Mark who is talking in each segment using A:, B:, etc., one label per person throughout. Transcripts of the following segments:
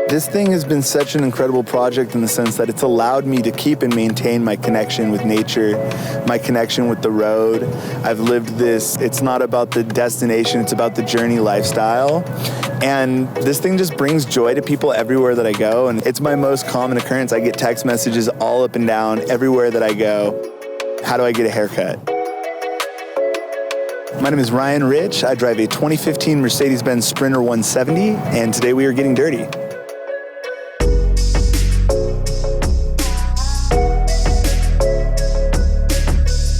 A: This thing has been such an incredible project in the sense that it's allowed me to keep and maintain my connection with nature, my connection with the road. I've lived this, it's not about the destination, it's about the journey lifestyle. And this thing just brings joy to people everywhere that I go, and it's my most common occurrence. I get text messages all up and down everywhere that I go. How do I get a haircut? My name is Ryan Rich. I drive a 2015 Mercedes-Benz Sprinter 170, and today we are getting dirty.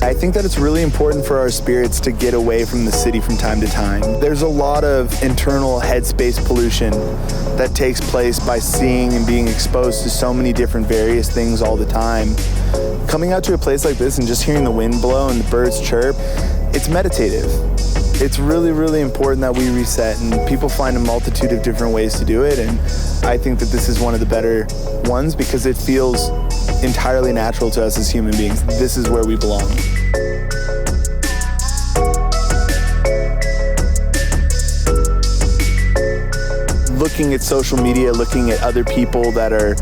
A: I think that it's really important for our spirits to get away from the city from time to time. There's a lot of internal headspace pollution that takes place by seeing and being exposed to so many different various things all the time. Coming out to a place like this and just hearing the wind blow and the birds chirp, it's meditative. It's really, really important that we reset, and people find a multitude of different ways to do it, and I think that this is one of the better ones because it feels entirely natural to us as human beings. This is where we belong. Looking at social media, looking at other people that are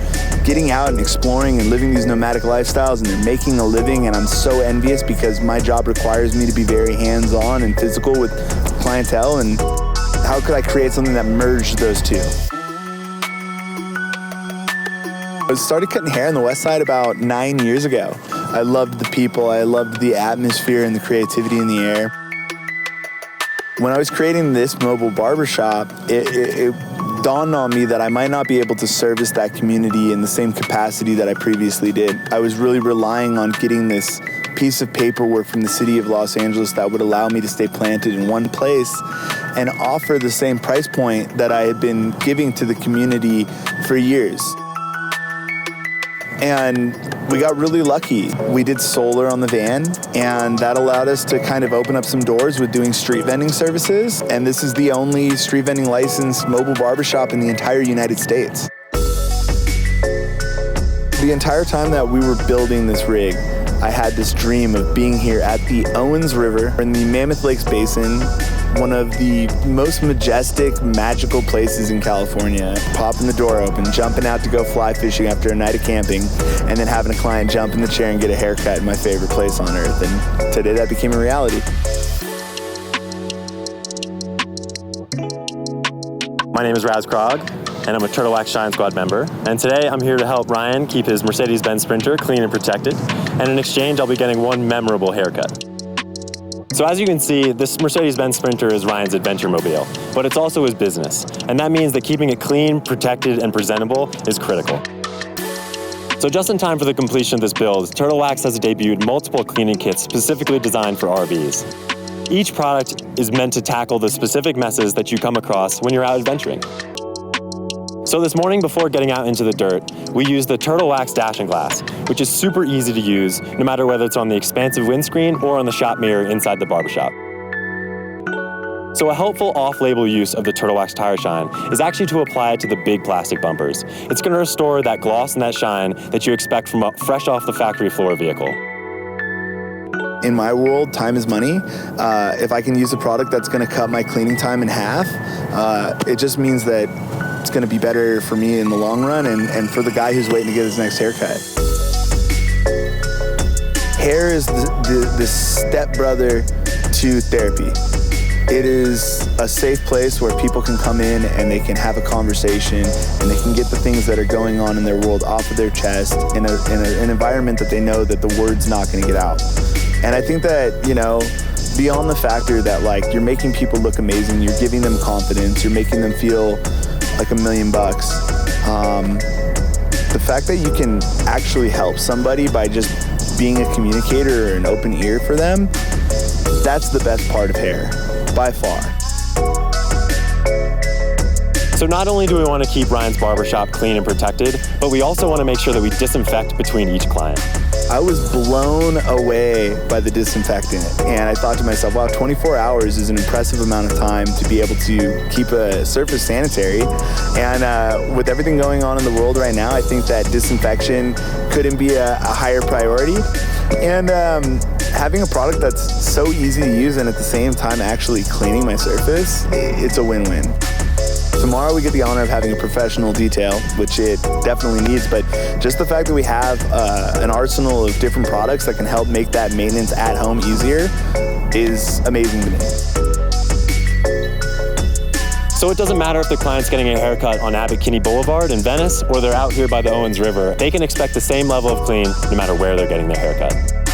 A: getting out and exploring and living these nomadic lifestyles, and they're making a living, and I'm so envious because my job requires me to be very hands-on and physical with clientele, and how could I create something that merged those two? I started cutting hair on the west side about 9 years ago. I loved the people, I loved the atmosphere and the creativity in the air. When I was creating this mobile barbershop, it dawned on me that I might not be able to service that community in the same capacity that I previously did. I was really relying on getting this piece of paperwork from the city of Los Angeles that would allow me to stay planted in one place and offer the same price point that I had been giving to the community for years. And we got really lucky. We did solar on the van, and that allowed us to kind of open up some doors with doing street vending services. And this is the only street vending licensed mobile barbershop in the entire United States. The entire time that we were building this rig, I had this dream of being here at the Owens River in the Mammoth Lakes Basin, one of the most majestic, magical places in California. Popping the door open, jumping out to go fly fishing after a night of camping, and then having a client jump in the chair and get a haircut in my favorite place on earth. And today that became a reality.
B: My name is Raz Krog, and I'm a Turtle Wax Shine Squad member. And today I'm here to help Ryan keep his Mercedes-Benz Sprinter clean and protected. And in exchange, I'll be getting one memorable haircut. So as you can see, this Mercedes-Benz Sprinter is Ryan's adventure mobile, but it's also his business. And that means that keeping it clean, protected, and presentable is critical. So just in time for the completion of this build, Turtle Wax has debuted multiple cleaning kits specifically designed for RVs. Each product is meant to tackle the specific messes that you come across when you're out adventuring. So this morning, before getting out into the dirt, we used the Turtle Wax Dash and Glass, which is super easy to use, no matter whether it's on the expansive windscreen or on the shop mirror inside the barbershop. So a helpful off-label use of the Turtle Wax Tire Shine is actually to apply it to the big plastic bumpers. It's going to restore that gloss and that shine that you expect from a fresh off the factory floor vehicle.
A: In my world, time is money. If I can use a product that's going to cut my cleaning time in half, it just means that it's going to be better for me in the long run and for the guy who's waiting to get his next haircut. Hair is the stepbrother to therapy. It is a safe place where people can come in and they can have a conversation and they can get the things that are going on in their world off of their chest in an environment that they know that the word's not going to get out. And I think that, you know, beyond the factor that like you're making people look amazing, you're giving them confidence, you're making them feel like $1 million. The fact that you can actually help somebody by just being a communicator or an open ear for them, that's the best part of hair, by far.
B: So not only do we want to keep Ryan's barbershop clean and protected, but we also want to make sure that we disinfect between each client.
A: I was blown away by the disinfectant, and I thought to myself, wow, 24 hours is an impressive amount of time to be able to keep a surface sanitary. And with everything going on in the world right now, I think that disinfection couldn't be a higher priority. And having a product that's so easy to use and at the same time actually cleaning my surface, it's a win-win. Tomorrow we get the honor of having a professional detail, which it definitely needs, but just the fact that we have an arsenal of different products that can help make that maintenance at home easier is amazing to me.
B: So it doesn't matter if the client's getting a haircut on Abbot Kinney Boulevard in Venice or they're out here by the Owens River, they can expect the same level of clean no matter where they're getting their haircut.